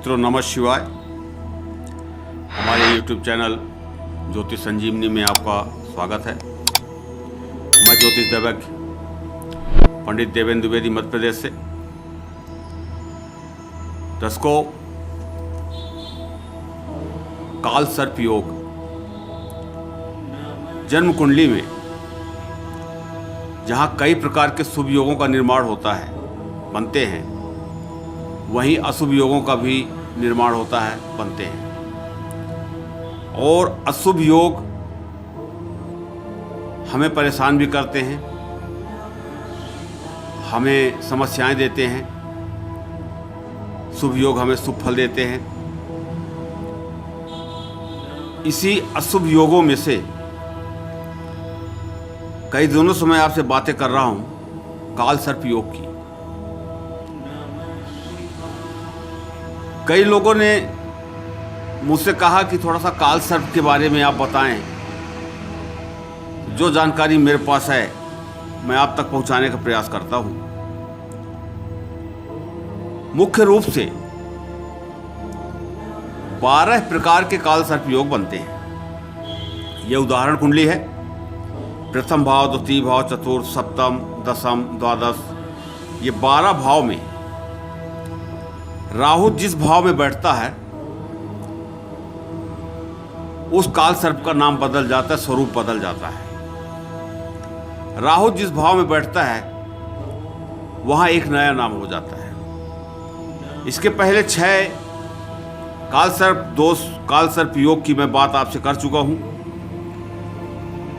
मित्रों, नमः शिवाय। हमारे YouTube चैनल ज्योतिष संजीवनी में आपका स्वागत है। मैं ज्योतिष दैवज्ञ पंडित देवेंद्र द्विवेदी मध्य प्रदेश से। दर्शकों, काल सर्प योग जन्म कुंडली में जहाँ कई प्रकार के शुभ योगों का निर्माण होता है, बनते हैं, वहीं अशुभ योगों का भी निर्माण होता है, बनते हैं। और अशुभ योग हमें परेशान भी करते हैं, हमें समस्याएं देते हैं। शुभ योग हमें शुभ फल देते हैं। इसी अशुभ योगों में से कई दिनों से मैं आपसे बातें कर रहा हूं काल सर्प योग की। कई लोगों ने मुझसे कहा कि थोड़ा सा काल सर्प के बारे में आप बताएं। जो जानकारी मेरे पास है मैं आप तक पहुंचाने का प्रयास करता हूं। मुख्य रूप से 12 प्रकार के काल सर्प योग बनते हैं। यह उदाहरण कुंडली है। प्रथम भाव, द्वितीय भाव, चतुर्थ, सप्तम, दशम, द्वादश, ये 12 भाव में राहु जिस भाव में बैठता है उस काल सर्प का नाम बदल जाता है, स्वरूप बदल जाता है। राहु जिस भाव में बैठता है वहां एक नया नाम हो जाता है। इसके पहले 6 काल सर्प दोष काल सर्प योग की मैं बात आपसे कर चुका हूं।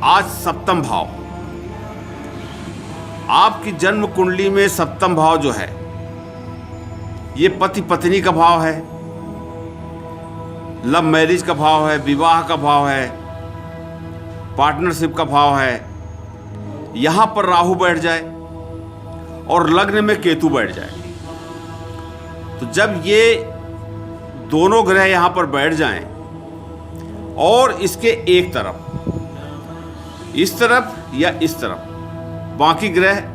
आज सप्तम भाव, आपकी जन्म कुंडली में सप्तम भाव जो है ये पति पत्नी का भाव है, लव मैरिज का भाव है, विवाह का भाव है, पार्टनरशिप का भाव है। यहां पर राहु बैठ जाए और लग्न में केतु बैठ जाए, तो जब ये दोनों ग्रह यहां पर बैठ जाएं और इसके एक तरफ, इस तरफ या इस तरफ, बाकी ग्रह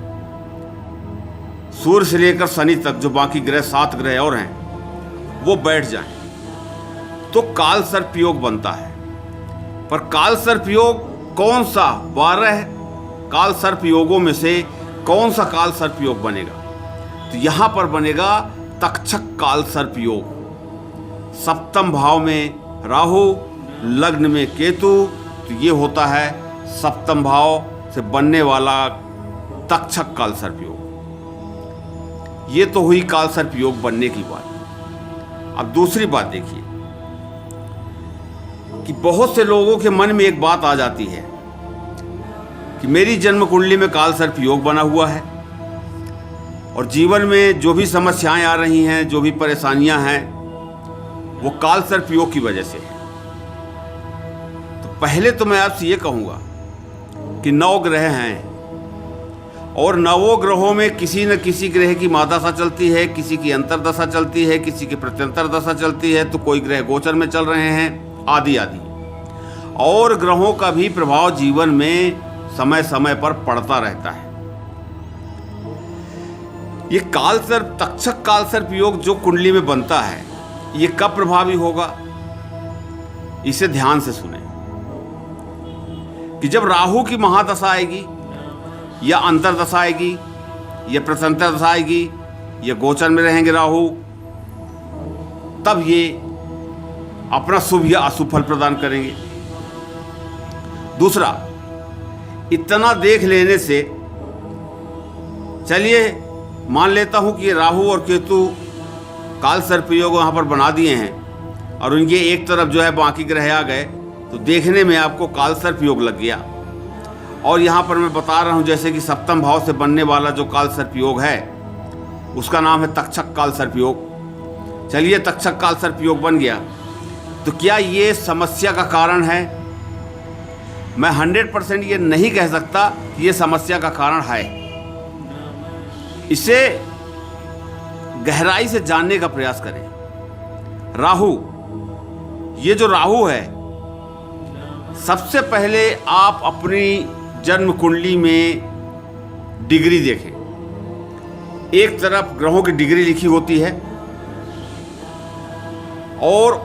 सूर्य से लेकर शनि तक जो बाकी ग्रह 7 ग्रह और हैं वो बैठ जाएं, तो काल सर्प योग बनता है। पर काल सर्प योग कौन सा, 12 काल सर्प योगों में से कौन सा काल सर्प योग बनेगा? तो यहां पर बनेगा तक्षक काल सर्प योग। सप्तम भाव में राहु, लग्न में केतु, तो ये होता है सप्तम भाव से बनने वाला तक्षक काल सर्प योग। ये तो हुई काल सर्प योग बनने की बात। अब दूसरी बात देखिए कि बहुत से लोगों के मन में एक बात आ जाती है कि मेरी जन्म कुंडली में काल सर्प योग बना हुआ है और जीवन में जो भी समस्याएं आ रही हैं, जो भी परेशानियां हैं, वो काल सर्प योग की वजह से है। तो पहले तो मैं आपसे ये कहूंगा कि 9 ग्रह हैं और 9 ग्रहों में किसी न किसी ग्रह की महादशा चलती है, किसी की अंतरदशा चलती है, किसी की प्रत्यंतर दशा चलती है, तो कोई ग्रह गोचर में चल रहे हैं, आदि आदि। और ग्रहों का भी प्रभाव जीवन में समय समय पर पड़ता रहता है। ये काल सर्प, तक्षक काल सर्प योग जो कुंडली में बनता है, ये कब प्रभावी होगा? इसे ध्यान से सुने कि जब राहु की महादशा आएगी या अंतरदशा आएगी या प्रत्यंतर दशा आएगी या गोचर में रहेंगे राहु, तब ये अपना शुभ या अशुभ फल प्रदान करेंगे। दूसरा, इतना देख लेने से, चलिए मान लेता हूं कि राहु और केतु काल सर्प योग वहां पर बना दिए हैं और उनके एक तरफ जो है बाकी ग्रह आ गए, तो देखने में आपको काल सर्प योग लग गया। और यहाँ पर मैं बता रहा हूँ जैसे कि सप्तम भाव से बनने वाला जो काल सर्प योग है उसका नाम है तक्षक काल सर्प योग। चलिए, तक्षक काल सर्प योग बन गया, तो क्या ये समस्या का कारण है? मैं 100% ये नहीं कह सकता कि ये समस्या का कारण है। इसे गहराई से जानने का प्रयास करें। राहु, ये जो राहु है, सबसे पहले आप अपनी जन्म कुंडली में डिग्री देखें। एक तरफ ग्रहों की डिग्री लिखी होती है और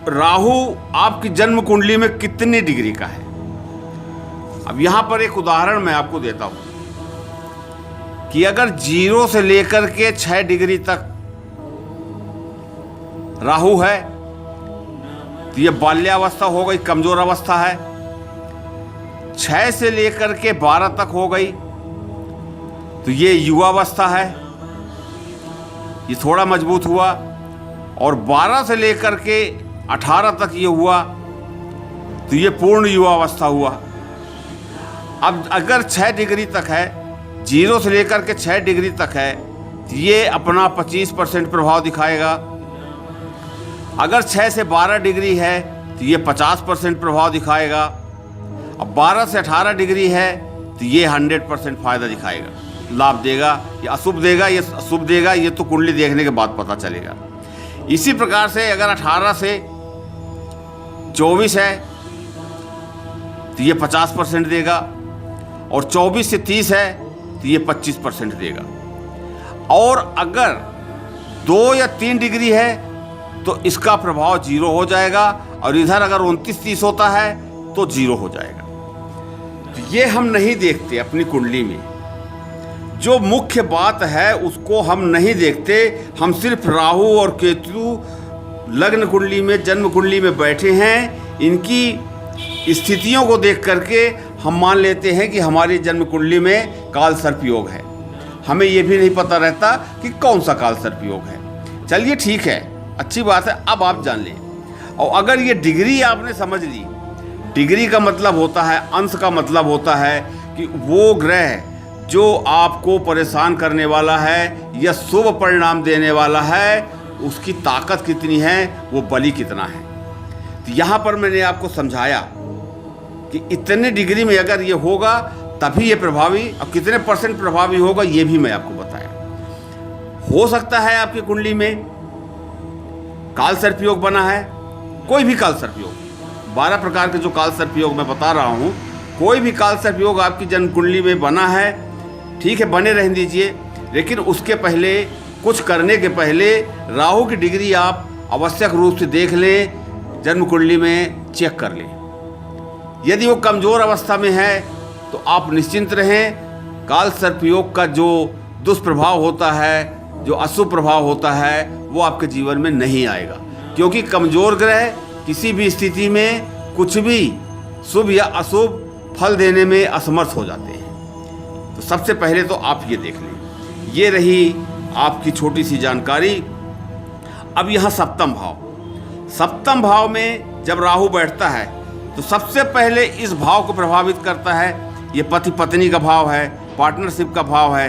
राहु आपकी जन्म कुंडली में कितनी डिग्री का है। अब यहां पर एक उदाहरण मैं आपको देता हूं कि अगर 0 से लेकर के 6 डिग्री तक राहु है तो ये बाल्यावस्था हो गई, कमजोर अवस्था है। 6 से लेकर के 12 तक हो गई तो ये युवावस्था है, ये थोड़ा मजबूत हुआ। और 12 से लेकर के 18 तक ये हुआ तो ये पूर्ण युवावस्था हुआ। अब अगर 6 डिग्री तक है, 0 से लेकर के 6 डिग्री तक है तो ये अपना 25% प्रभाव दिखाएगा। अगर 6 से 12 डिग्री है तो ये 50% प्रभाव दिखाएगा। अब 12 से 18 डिग्री है तो ये 100% फायदा दिखाएगा, लाभ देगा। ये अशुभ देगा, ये शुभ देगा, ये तो कुंडली देखने के बाद पता चलेगा। इसी प्रकार से अगर 18 से 24 है तो ये 50% देगा, और 24 से 30 है तो ये 25% देगा। और अगर 2 या 3 डिग्री है तो इसका प्रभाव 0 हो जाएगा, और इधर अगर 29-30 होता है तो 0 हो जाएगा। तो ये हम नहीं देखते अपनी कुंडली में, जो मुख्य बात है उसको हम नहीं देखते। हम सिर्फ राहु और केतु लग्न कुंडली में, जन्म कुंडली में बैठे हैं, इनकी स्थितियों को देख करके हम मान लेते हैं कि हमारी जन्म कुंडली में काल सर्प योग है। हमें ये भी नहीं पता रहता कि कौन सा काल सर्प योग है। चलिए ठीक है, अच्छी बात है, अब आप जान लें। और अगर ये डिग्री आपने समझ ली, डिग्री का मतलब होता है, अंश का मतलब होता है कि वो ग्रह जो आपको परेशान करने वाला है या शुभ परिणाम देने वाला है, उसकी ताकत कितनी है, वो बली कितना है। तो यहाँ पर मैंने आपको समझाया कि इतने डिग्री में अगर ये होगा तभी ये प्रभावी, और कितने % प्रभावी होगा ये भी मैं आपको बताया। हो सकता है आपकी कुंडली में काल सर्प योग बना है, कोई भी काल सर्प योग, 12 प्रकार के जो काल सर्प योग मैं बता रहा हूँ, कोई भी काल सर्प योग आपकी जन्म कुंडली में बना है, ठीक है, बने रहने दीजिए। लेकिन उसके पहले, कुछ करने के पहले राहु की डिग्री आप आवश्यक रूप से देख लें, जन्म कुंडली में चेक कर लें। यदि वो कमज़ोर अवस्था में है तो आप निश्चिंत रहें। काल सर्प योग का जो दुष्प्रभाव होता है, जो अशुभ प्रभाव होता है, वो आपके जीवन में नहीं आएगा, क्योंकि कमज़ोर ग्रह किसी भी स्थिति में कुछ भी शुभ या अशुभ फल देने में असमर्थ हो जाते हैं। तो सबसे पहले तो आप ये देख लें। ये रही आपकी छोटी सी जानकारी। अब यहाँ सप्तम भाव में जब राहु बैठता है तो सबसे पहले इस भाव को प्रभावित करता है, ये पति पत्नी का भाव है, पार्टनरशिप का भाव है,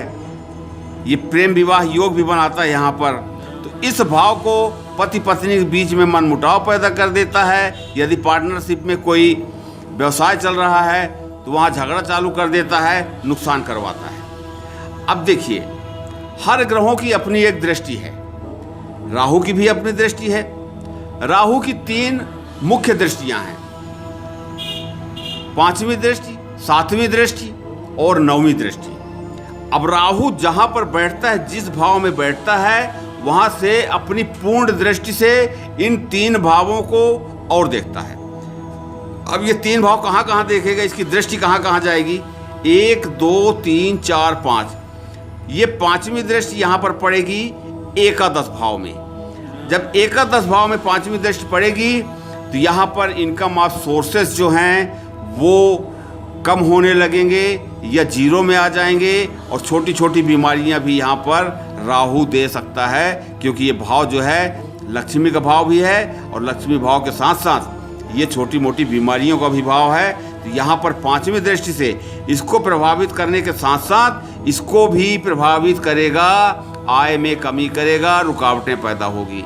ये प्रेम विवाह योग भी बनाता है यहाँ पर। तो इस भाव को पति पत्नी के बीच में मनमुटाव पैदा कर देता है। यदि पार्टनरशिप में कोई व्यवसाय चल रहा है तो वहाँ झगड़ा चालू कर देता है, नुकसान करवाता है। अब देखिए, हर ग्रहों की अपनी एक दृष्टि है, राहु की भी अपनी दृष्टि है। राहु की 3 मुख्य दृष्टियां हैं, 5वीं दृष्टि, 7वीं दृष्टि और 9वीं दृष्टि। अब राहु जहां पर बैठता है, जिस भाव में बैठता है, वहां से अपनी पूर्ण दृष्टि से इन 3 भावों को और देखता है। अब ये 3 भाव कहाँ कहाँ देखेगा, इसकी दृष्टि कहाँ कहाँ जाएगी? 1, 2, 3, 4, 5। ये 5वीं दृष्टि यहाँ पर पड़ेगी एकादश भाव में। जब एकादश भाव में 5वीं दृष्टि पड़ेगी तो यहाँ पर इनकम ऑफ सोर्सेस जो हैं वो कम होने लगेंगे या 0 में आ जाएंगे, और छोटी छोटी बीमारियाँ भी यहाँ पर राहु दे सकता है, क्योंकि ये भाव जो है लक्ष्मी का भाव भी है, और लक्ष्मी भाव के साथ साथ ये छोटी मोटी बीमारियों का भी भाव है। तो यहाँ पर 5वीं दृष्टि से इसको प्रभावित करने के साथ साथ इसको भी प्रभावित करेगा, आय में कमी करेगा, रुकावटें पैदा होगी।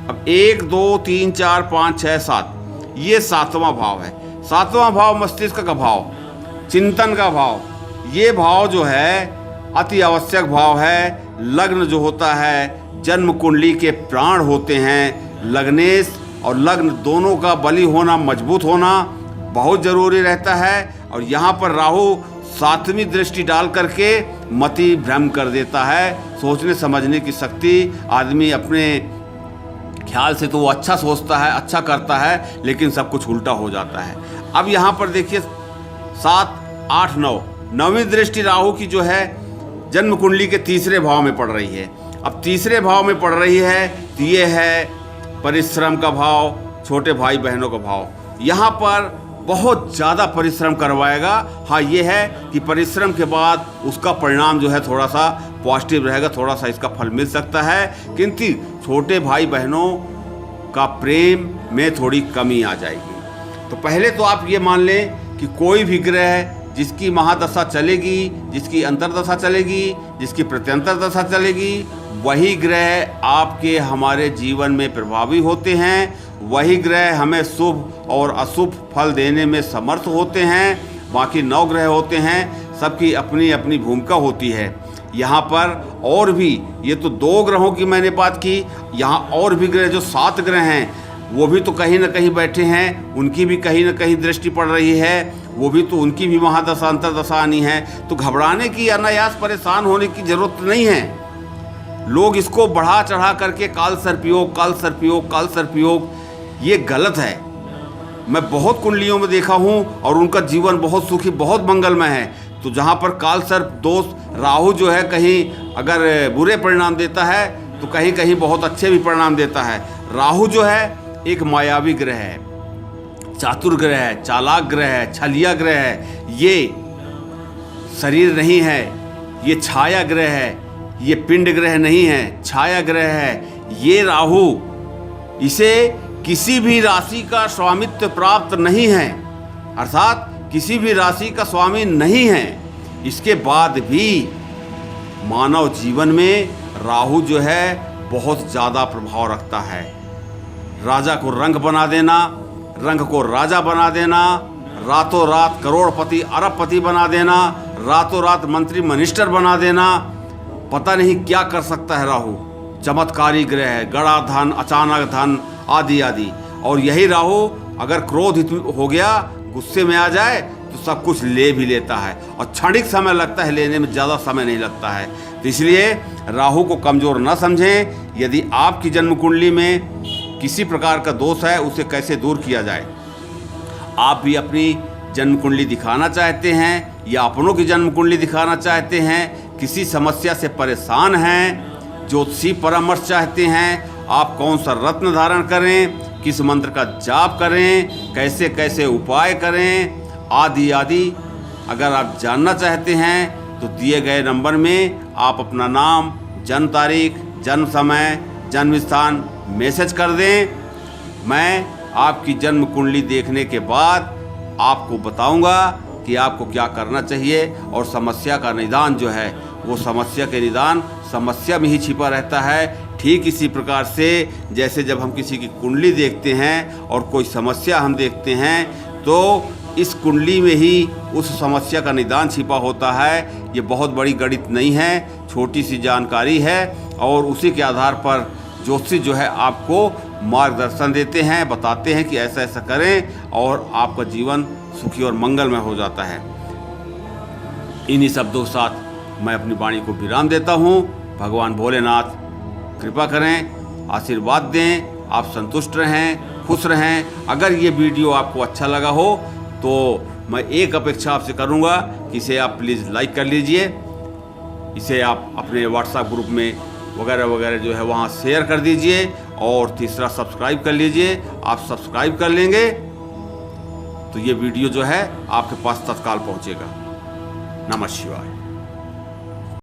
अब 1, 2, 3, 4, 5, 6, 7, ये 7वां भाव है। 7वां भाव मस्तिष्क का भाव, चिंतन का भाव। ये भाव जो है अति आवश्यक भाव है। लग्न जो होता है, जन्म कुंडली के प्राण होते हैं। लग्नेश और लग्न दोनों का बली होना, मजबूत होना बहुत ज़रूरी रहता है। और यहाँ पर राहु 7वीं दृष्टि डाल करके मति भ्रम कर देता है। सोचने समझने की शक्ति, आदमी अपने ख्याल से तो वो अच्छा सोचता है, अच्छा करता है, लेकिन सब कुछ उल्टा हो जाता है। अब यहाँ पर देखिए 7, 8, 9 नौवीं दृष्टि राहु की जो है जन्म कुंडली के तीसरे भाव में पड़ रही है। अब तीसरे भाव में पड़ रही है तो ये है परिश्रम का भाव, छोटे भाई बहनों का भाव। यहाँ पर बहुत ज़्यादा परिश्रम करवाएगा। हाँ, ये है कि परिश्रम के बाद उसका परिणाम जो है थोड़ा सा पॉजिटिव रहेगा, थोड़ा सा इसका फल मिल सकता है, किंतु छोटे भाई बहनों का प्रेम में थोड़ी कमी आ जाएगी। तो पहले तो आप ये मान लें कि कोई भी ग्रह जिसकी महादशा चलेगी, जिसकी अंतर्दशा चलेगी, जिसकी प्रत्यंतर दशा चलेगी, वही ग्रह आपके हमारे जीवन में प्रभावी होते हैं, वही ग्रह हमें शुभ और अशुभ फल देने में समर्थ होते हैं। बाकी 9 ग्रह होते हैं, सबकी अपनी अपनी भूमिका होती है। यहाँ पर और भी, ये तो 2 ग्रहों की मैंने बात की, यहाँ और भी ग्रह जो 7 ग्रह हैं वो भी तो कहीं ना कहीं बैठे हैं, उनकी भी कहीं ना कहीं दृष्टि पड़ रही है, वो भी तो उनकी भी महादशा अंतर्दशा आनी है। तो घबराने की, अनायास परेशान होने की जरूरत नहीं है। लोग इसको बढ़ा चढ़ा करके काल सर्पयोग, काल सर्पयोग, काल सर्पयोग, ये गलत है। मैं बहुत कुंडलियों में देखा हूँ और उनका जीवन बहुत सुखी, बहुत मंगलमय है। तो जहाँ पर काल सर्प दोष राहु जो है कहीं अगर बुरे परिणाम देता है तो कहीं कहीं बहुत अच्छे भी परिणाम देता है। राहु जो है एक मायावी ग्रह है, चातुर ग्रह है, चालाक ग्रह है, छलिया ग्रह है। ये शरीर नहीं है, ये छाया ग्रह है, ये पिंड ग्रह नहीं है, छाया ग्रह है। ये राहु, इसे किसी भी राशि का स्वामित्व प्राप्त नहीं है, अर्थात किसी भी राशि का स्वामी नहीं है। इसके बाद भी मानव जीवन में राहु जो है बहुत ज़्यादा प्रभाव रखता है। राजा को रंग बना देना, रंग को राजा बना देना, रातों रात करोड़पति अरबपति बना देना, रातों रात मंत्री मिनिस्टर बना देना, पता नहीं क्या कर सकता है राहु। चमत्कारी ग्रह है, गड़ा धन, अचानक धन आदि आदि। और यही राहु अगर क्रोधित हो गया, गुस्से में आ जाए तो सब कुछ ले भी लेता है और क्षणिक समय लगता है, लेने में ज़्यादा समय नहीं लगता है। तो इसलिए राहु को कमज़ोर न समझें। यदि आपकी जन्म कुंडली में किसी प्रकार का दोष है, उसे कैसे दूर किया जाए। आप भी अपनी जन्म कुंडली दिखाना चाहते हैं या अपनों की जन्म कुंडली दिखाना चाहते हैं, किसी समस्या से परेशान हैं, ज्योतिषी परामर्श चाहते हैं, आप कौन सा रत्न धारण करें, किस मंत्र का जाप करें, कैसे कैसे उपाय करें आदि आदि अगर आप जानना चाहते हैं तो दिए गए नंबर में आप अपना नाम, जन्म तारीख, जन्म समय, जन्म स्थान मैसेज कर दें। मैं आपकी जन्म कुंडली देखने के बाद आपको बताऊंगा कि आपको क्या करना चाहिए। और समस्या का निदान जो है वो समस्या के निदान समस्या में ही छिपा रहता है। ठीक इसी प्रकार से जैसे जब हम किसी की कुंडली देखते हैं और कोई समस्या हम देखते हैं तो इस कुंडली में ही उस समस्या का निदान छिपा होता है। ये बहुत बड़ी गणित नहीं है, छोटी सी जानकारी है और उसी के आधार पर ज्योतिषी जो है आपको मार्गदर्शन देते हैं, बताते हैं कि ऐसा ऐसा करें और आपका जीवन सुखी और मंगलमय हो जाता है। इन्हीं शब्दों के साथ मैं अपनी वाणी को विराम देता हूँ। भगवान भोलेनाथ कृपा करें, आशीर्वाद दें, आप संतुष्ट रहें, खुश रहें। अगर ये वीडियो आपको अच्छा लगा हो तो मैं एक अपेक्षा आपसे करूँगा कि इसे आप प्लीज़ लाइक कर लीजिए, इसे आप अपने व्हाट्सएप ग्रुप में वगैरह वगैरह जो है वहाँ शेयर कर दीजिए और तीसरा सब्सक्राइब कर लीजिए। आप सब्सक्राइब कर लेंगे तो ये वीडियो जो है आपके पास तत्काल पहुँचेगा। नमः शिवाय।